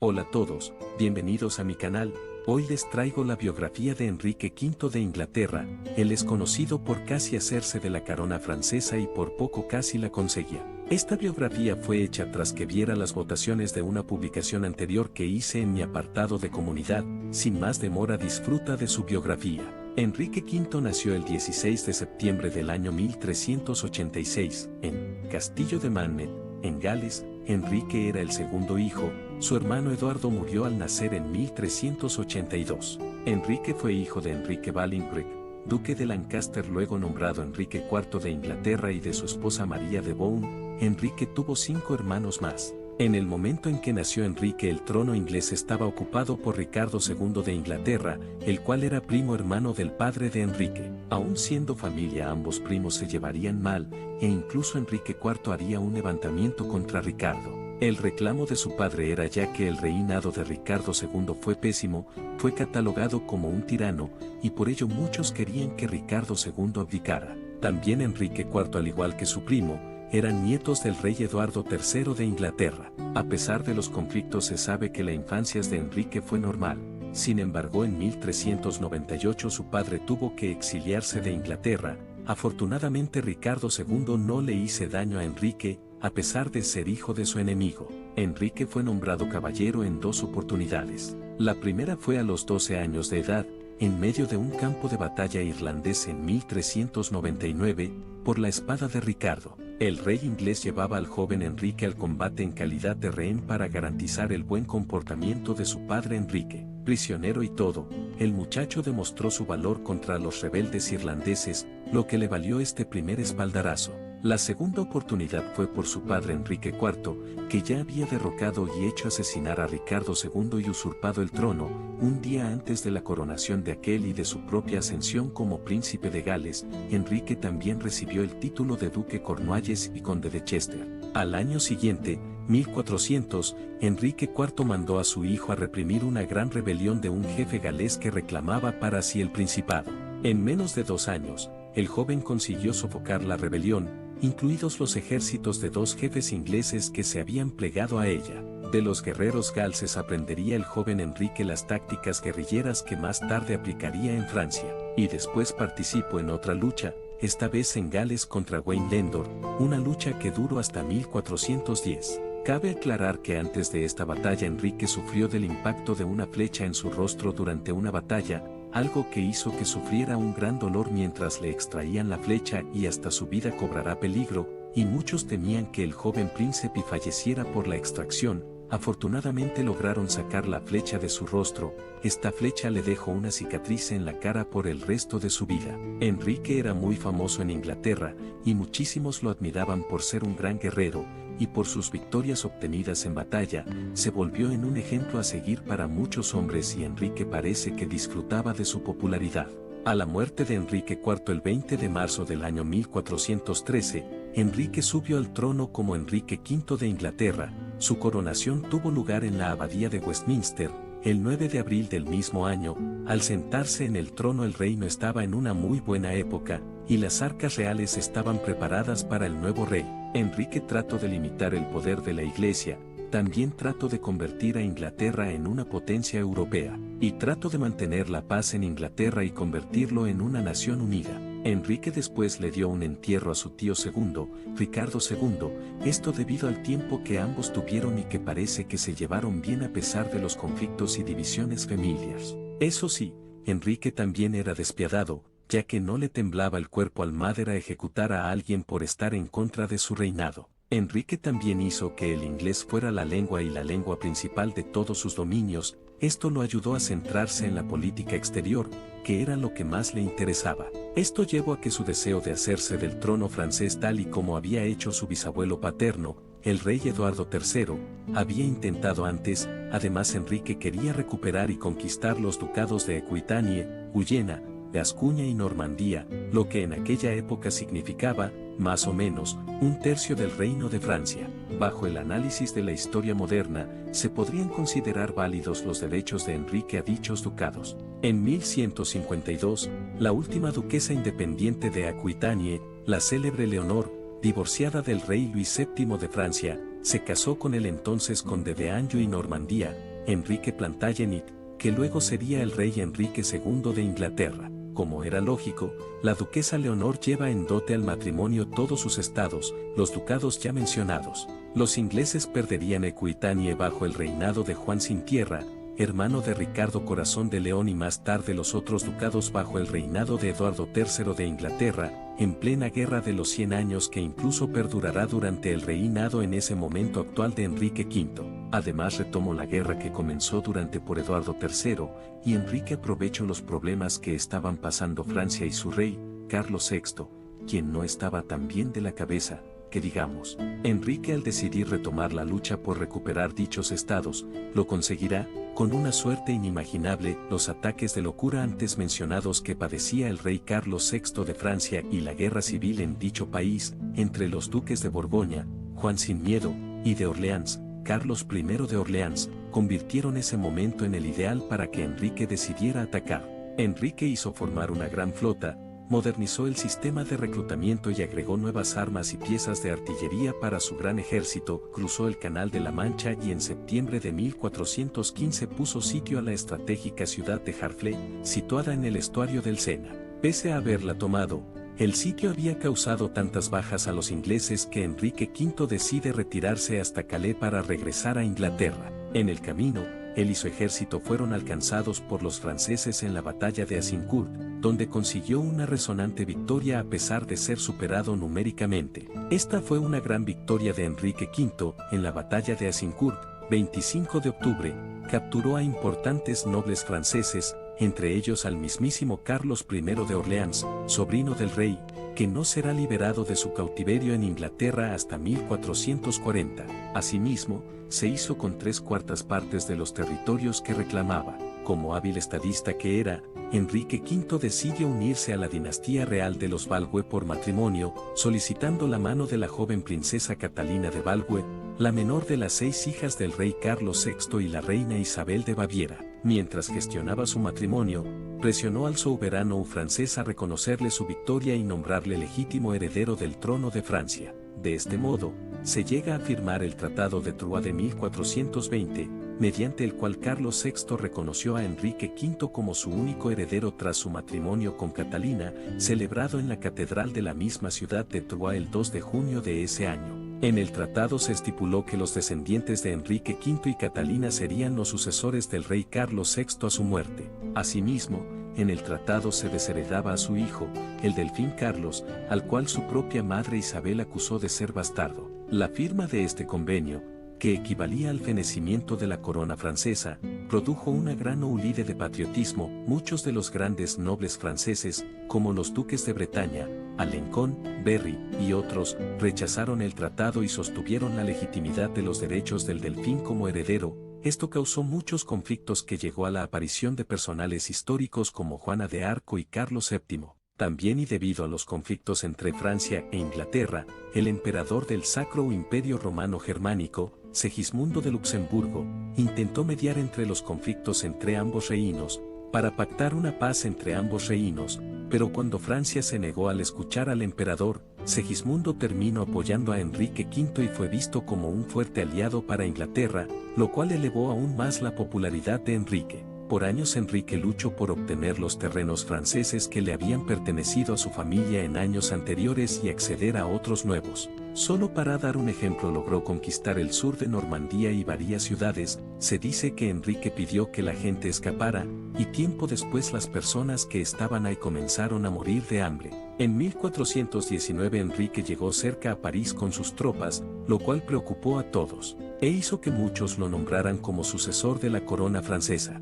Hola a todos, bienvenidos a mi canal. Hoy les traigo la biografía de Enrique V de Inglaterra. Él es conocido por casi hacerse de la corona francesa y por poco casi la conseguía. Esta biografía fue hecha tras que viera las votaciones de una publicación anterior que hice en mi apartado de comunidad. Sin más demora, disfruta de su biografía. Enrique V nació el 16 de septiembre del año 1386, en Castillo de Mannet, en Gales. Enrique era el segundo hijo. Su hermano Eduardo murió al nacer en 1382. Enrique fue hijo de Enrique Bolingbroke, duque de Lancaster, luego nombrado Enrique IV de Inglaterra, y de su esposa María de Bohun. Enrique tuvo 5 hermanos más. En el momento en que nació Enrique, el trono inglés estaba ocupado por Ricardo II de Inglaterra, el cual era primo hermano del padre de Enrique. Aun siendo familia, ambos primos se llevarían mal, e incluso Enrique IV haría un levantamiento contra Ricardo. El reclamo de su padre era, ya que el reinado de Ricardo II fue pésimo, fue catalogado como un tirano, y por ello muchos querían que Ricardo II abdicara. También Enrique IV, al igual que su primo, eran nietos del rey Eduardo III de Inglaterra. A pesar de los conflictos, se sabe que la infancia de Enrique fue normal. Sin embargo, en 1398 su padre tuvo que exiliarse de Inglaterra. Afortunadamente, Ricardo II no le hizo daño a Enrique, a pesar de ser hijo de su enemigo. Enrique fue nombrado caballero en 2 oportunidades. La primera fue a los 12 años de edad, en medio de un campo de batalla irlandés en 1399, por la espada de Ricardo. El rey inglés llevaba al joven Enrique al combate en calidad de rehén para garantizar el buen comportamiento de su padre Enrique. Prisionero y todo, el muchacho demostró su valor contra los rebeldes irlandeses, lo que le valió este primer espaldarazo. La segunda oportunidad fue por su padre Enrique IV, que ya había derrocado y hecho asesinar a Ricardo II y usurpado el trono, un día antes de la coronación de aquel y de su propia ascensión como príncipe de Gales. Enrique también recibió el título de duque Cornualles y conde de Chester. Al año siguiente, 1400, Enrique IV mandó a su hijo a reprimir una gran rebelión de un jefe galés que reclamaba para sí el principado. En menos de 2 años, el joven consiguió sofocar la rebelión, incluidos los ejércitos de 2 jefes ingleses que se habían plegado a ella. De los guerreros galses aprendería el joven Enrique las tácticas guerrilleras que más tarde aplicaría en Francia, y después participó en otra lucha, esta vez en Gales contra Wayne Landor, una lucha que duró hasta 1410. Cabe aclarar que antes de esta batalla Enrique sufrió del impacto de una flecha en su rostro durante una batalla, algo que hizo que sufriera un gran dolor mientras le extraían la flecha, y hasta su vida cobrará peligro, y muchos temían que el joven príncipe falleciera por la extracción. Afortunadamente lograron sacar la flecha de su rostro. Esta flecha le dejó una cicatriz en la cara por el resto de su vida. Enrique era muy famoso en Inglaterra, y muchísimos lo admiraban por ser un gran guerrero, y por sus victorias obtenidas en batalla. Se volvió en un ejemplo a seguir para muchos hombres, y Enrique parece que disfrutaba de su popularidad. A la muerte de Enrique IV el 20 de marzo del año 1413, Enrique subió al trono como Enrique V de Inglaterra. Su coronación tuvo lugar en la abadía de Westminster, el 9 de abril del mismo año. Al sentarse en el trono, el reino estaba en una muy buena época, y las arcas reales estaban preparadas para el nuevo rey. Enrique trató de limitar el poder de la Iglesia, también trató de convertir a Inglaterra en una potencia europea, y trató de mantener la paz en Inglaterra y convertirlo en una nación unida. Enrique después le dio un entierro a su tío segundo, Ricardo II, esto debido al tiempo que ambos tuvieron y que parece que se llevaron bien a pesar de los conflictos y divisiones familiares. Eso sí, Enrique también era despiadado, ya que no le temblaba el cuerpo al mandar a ejecutar a alguien por estar en contra de su reinado. Enrique también hizo que el inglés fuera la lengua y la lengua principal de todos sus dominios. Esto lo ayudó a centrarse en la política exterior, que era lo que más le interesaba. Esto llevó a que su deseo de hacerse del trono francés, tal y como había hecho su bisabuelo paterno, el rey Eduardo III, había intentado antes. Además, Enrique quería recuperar y conquistar los ducados de Aquitania, Guyena, Gascuña y Normandía, lo que en aquella época significaba, más o menos, 1/3 del reino de Francia. Bajo el análisis de la historia moderna, se podrían considerar válidos los derechos de Enrique a dichos ducados. En 1152, la última duquesa independiente de Aquitania, la célebre Leonor, divorciada del rey Luis VII de Francia, se casó con el entonces conde de Anjou y Normandía, Enrique Plantagenet, que luego sería el rey Enrique II de Inglaterra. Como era lógico, la duquesa Leonor lleva en dote al matrimonio todos sus estados, los ducados ya mencionados. Los ingleses perderían Aquitania bajo el reinado de Juan Sin Tierra, hermano de Ricardo Corazón de León, y más tarde los otros ducados bajo el reinado de Eduardo III de Inglaterra, en plena Guerra de los 100 Años, que incluso perdurará durante el reinado en ese momento actual de Enrique V. Además retomó la guerra que comenzó durante por Eduardo III, y Enrique aprovechó los problemas que estaban pasando Francia y su rey, Carlos VI, quien no estaba tan bien de la cabeza, que digamos. Enrique, al decidir retomar la lucha por recuperar dichos estados, lo conseguirá, con una suerte inimaginable. Los ataques de locura antes mencionados que padecía el rey Carlos VI de Francia y la guerra civil en dicho país, entre los duques de Borgoña, Juan Sin Miedo, y de Orleans, Carlos I de Orleans, convirtieron ese momento en el ideal para que Enrique decidiera atacar. Enrique hizo formar una gran flota, modernizó el sistema de reclutamiento y agregó nuevas armas y piezas de artillería para su gran ejército, cruzó el Canal de la Mancha y en septiembre de 1415 puso sitio a la estratégica ciudad de Harfleur, situada en el estuario del Sena. Pese a haberla tomado, el sitio había causado tantas bajas a los ingleses que Enrique V decide retirarse hasta Calais para regresar a Inglaterra. En el camino, él y su ejército fueron alcanzados por los franceses en la batalla de Azincourt, donde consiguió una resonante victoria a pesar de ser superado numéricamente. Esta fue una gran victoria de Enrique V. En la batalla de Azincourt, 25 de octubre, capturó a importantes nobles franceses, entre ellos al mismísimo Carlos I de Orleans, sobrino del rey, que no será liberado de su cautiverio en Inglaterra hasta 1440. Asimismo, se hizo con 3/4 partes de los territorios que reclamaba. Como hábil estadista que era, Enrique V decidió unirse a la dinastía real de los Valois por matrimonio, solicitando la mano de la joven princesa Catalina de Valois, la menor de las 6 hijas del rey Carlos VI y la reina Isabel de Baviera. Mientras gestionaba su matrimonio, presionó al soberano francés a reconocerle su victoria y nombrarle legítimo heredero del trono de Francia. De este modo, se llega a firmar el Tratado de Troyes de 1420, mediante el cual Carlos VI reconoció a Enrique V como su único heredero tras su matrimonio con Catalina, celebrado en la catedral de la misma ciudad de Troyes el 2 de junio de ese año. En el tratado se estipuló que los descendientes de Enrique V y Catalina serían los sucesores del rey Carlos VI a su muerte. Asimismo, en el tratado se desheredaba a su hijo, el delfín Carlos, al cual su propia madre Isabel acusó de ser bastardo. La firma de este convenio, que equivalía al fenecimiento de la corona francesa, produjo una gran oleada de patriotismo. Muchos de los grandes nobles franceses, como los duques de Bretaña, Alencon, Berry y otros, rechazaron el tratado y sostuvieron la legitimidad de los derechos del delfín como heredero. Esto causó muchos conflictos que llegó a la aparición de personajes históricos como Juana de Arco y Carlos VII. También, y debido a los conflictos entre Francia e Inglaterra, el emperador del Sacro Imperio Romano Germánico, Segismundo de Luxemburgo, intentó mediar entre los conflictos entre ambos reinos, para pactar una paz entre ambos reinos, pero cuando Francia se negó al escuchar al emperador, Segismundo terminó apoyando a Enrique V y fue visto como un fuerte aliado para Inglaterra, lo cual elevó aún más la popularidad de Enrique. Por años Enrique luchó por obtener los terrenos franceses que le habían pertenecido a su familia en años anteriores y acceder a otros nuevos. Solo para dar un ejemplo, logró conquistar el sur de Normandía y varias ciudades. Se dice que Enrique pidió que la gente escapara, y tiempo después las personas que estaban ahí comenzaron a morir de hambre. En 1419 Enrique llegó cerca a París con sus tropas, lo cual preocupó a todos, e hizo que muchos lo nombraran como sucesor de la corona francesa.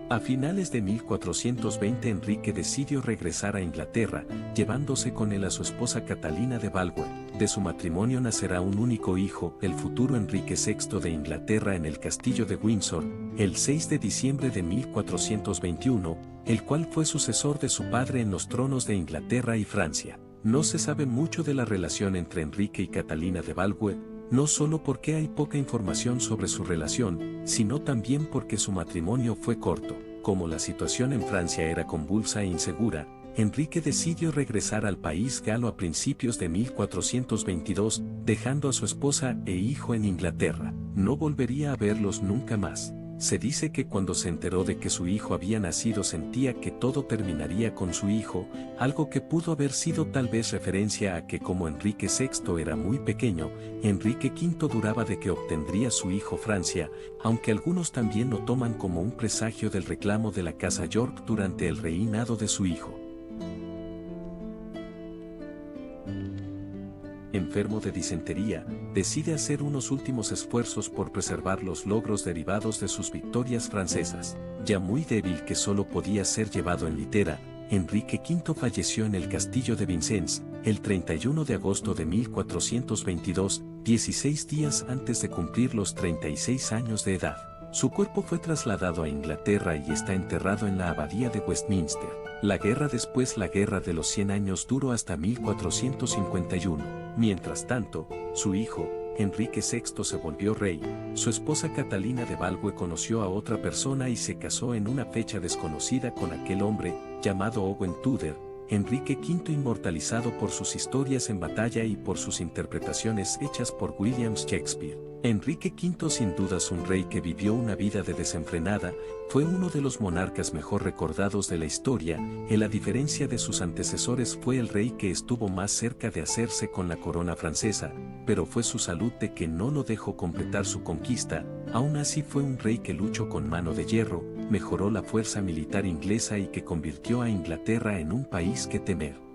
A finales de 1420 Enrique decidió regresar a Inglaterra, llevándose con él a su esposa Catalina de Valois. De su matrimonio nacerá un único hijo, el futuro Enrique VI de Inglaterra, en el castillo de Windsor, el 6 de diciembre de 1421, el cual fue sucesor de su padre en los tronos de Inglaterra y Francia. No se sabe mucho de la relación entre Enrique y Catalina de Valois, no solo porque hay poca información sobre su relación, sino también porque su matrimonio fue corto. Como la situación en Francia era convulsa e insegura, Enrique decidió regresar al país galo a principios de 1422, dejando a su esposa e hijo en Inglaterra. No volvería a verlos nunca más. Se dice que cuando se enteró de que su hijo había nacido sentía que todo terminaría con su hijo, algo que pudo haber sido tal vez referencia a que como Enrique VI era muy pequeño, Enrique V duraba de que obtendría su hijo Francia, aunque algunos también lo toman como un presagio del reclamo de la casa York durante el reinado de su hijo. Enfermo de disentería, decide hacer unos últimos esfuerzos por preservar los logros derivados de sus victorias francesas. Ya muy débil que solo podía ser llevado en litera, Enrique V falleció en el castillo de Vincennes, el 31 de agosto de 1422, 16 días antes de cumplir los 36 años de edad. Su cuerpo fue trasladado a Inglaterra y está enterrado en la abadía de Westminster. La guerra de los 100 años duró hasta 1451. Mientras tanto, su hijo, Enrique VI se volvió rey. Su esposa Catalina de Valois conoció a otra persona y se casó en una fecha desconocida con aquel hombre, llamado Owen Tudor. Enrique V inmortalizado por sus historias en batalla y por sus interpretaciones hechas por William Shakespeare. Enrique V sin dudas un rey que vivió una vida de desenfrenada, fue uno de los monarcas mejor recordados de la historia, a diferencia de sus antecesores fue el rey que estuvo más cerca de hacerse con la corona francesa, pero fue su salud de que no lo dejó completar su conquista, aún así fue un rey que luchó con mano de hierro, mejoró la fuerza militar inglesa y que convirtió a Inglaterra en un país que temer.